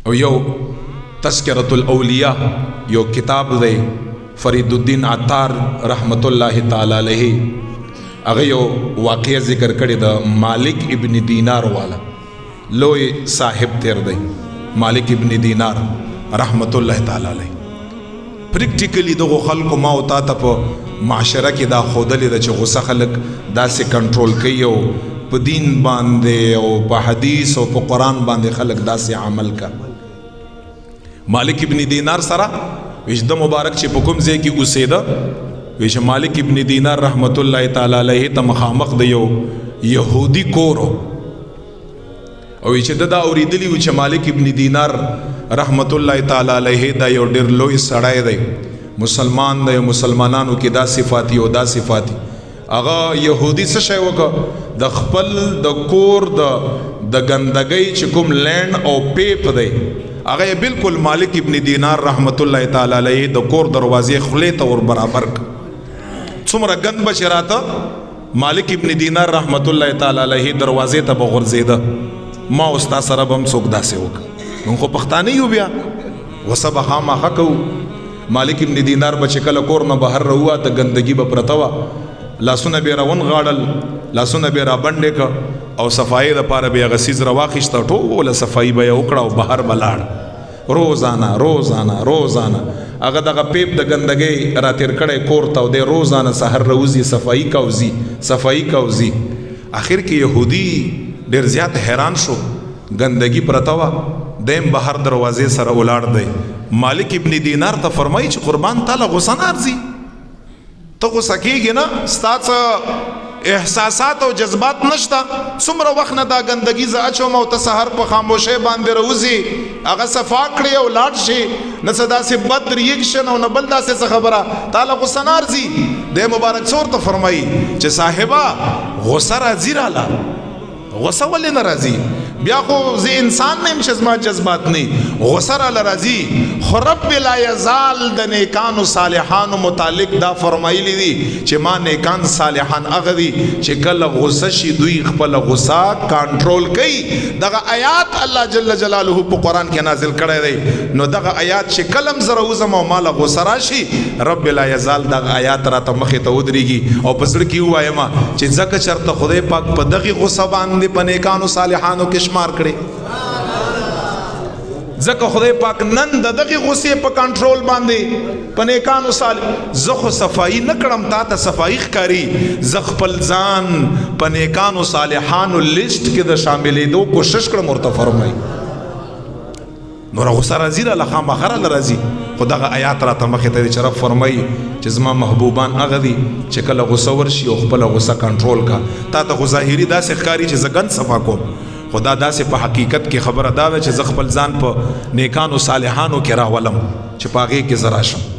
او یو تذکرۃ الاولیاء یو کتاب دی فرید الدین عطار رحمت الله تعالی علیه هغه یو واقعه ذکر کړی د مالک ابن دینار والا لوی صاحب تیر دی مالک ابن دینار رحمت الله تعالی علیه پریکټیکلی دغه خلکو ما او تا ته په معاشره کې دا خودلې د چې غوسه خلک داسې کنټرول کوي او په دین باندې او په حدیث او په قرآن باندې خلک داسې عمل کا مالک ابن دینار سره ویش د مبارک چې په کوم ځای کې اوسېده ویش مالک ابن دینار رحمت الله تعالی علیه ته مخامخ د یو یهودي کور او چې دا اوریدلی و چې مالک ابن دینار رحمت الله تعالی علیه دا یو ډېر لوی سړی دی مسلمان دی مسلمانانو کې دا صفاتی او دا صفاتی هغه یهودي څه شی وکړه د خپل د کور د ګندګۍ چې کوم لینډ او پیپ دی هغه بالکل مالک ابن دینار رحمت الله تعالی علیه د کور دروازې خولې ته ور برابر څومره ګند بچ راته مالک ابن دینار رحمت الله تعالی علیه دروازې ته بغورځېده ما استا سره بم څوک داسې وکړه موږ خو پښتانه یو بیا وسبه خامخه کوو مالک ابن دینار بچ کله کور نه بهر راووه د ګندګي به پرته وه لاسونه به یې راونغاړل لاسونه به یې رابنډې که او صفایي دپاره به یې هغه څیز راواخیسته ټوله صفایي به یې وکړه او بهر به لاړ روزانه هغه دغه پیپ د ګندګۍ راتېر کړی کور ته او دی روزانه سحر راوځي صفایي کوزي اخر کې یهودي ډېر زیات حیران شو ګندګي پرته وه دیم بهر دروازې سره ولاړ دی مالک ابن دینار ته فرمایي چې قربان تعالی غوسه نه ارځي ته غوسه کېږي نه ستا څه احساسات او جذبات نشته څومره وخت نه دا ګندګي زه اچوم او ته سحر په خاموشۍ باندې راوځي هغه صفا کړي او لاړ شي نه څه داسې بد ریئکشن او نه بل داسې څه خبره تعالی غوسه نه ارځي دی مبارک څه ورته فرمایي چې صاحبه غوسه راځي راله غوسه ولې نه راځي بیا خو زه انسان نه یم چې زما جذبات نه غوسه راله راځي خو رب لا یزال د نیکانو صالحانو متعلق دا فرمایلی دي چې ما نیکان صالحان هغه دي چې کله غوسه شي دوی خپل غوسه کنټرول کوي دغه آیات الله جل جلاله په قرآن کې نازل کړی دی نو دغه آیات چې کلم زره وزم او ماله غوسه راشي رب لا یزال دغه آیات راته مخې ته ودرېږي او په زړه کې ووایم چې ځکه چېرته خدای پاک په دغې غوسه باندې په نیکانو صالحانو کې شمار کړي ځکه خدای پاک نن د دغې غوسې په کنټرول باندې په نیکانو صالح زه خو صفایي نه کړم تا ته صفایي ښکاري زه خپل ځان په نیکانو صالحانو لیسټ کې د شاملېدو کوشش کړم ورته فرمایي نوره غوسه راځي راله خامخا راله راځي خو دغه آیات راته مخې ته دی چې رب فرمایي چې زما محبوبان هغه دي چې کله غوسه ورشي او خپله غوسه کنټرول کا تا ته خو ظاهري داسې ښکاري چې زه ګند صفا کوم خدا داسې په حقیقت کې خبره دا ده چې زه خپل ځان په نیکانو صالحانو کې راولم چې په هغې کې زه راشم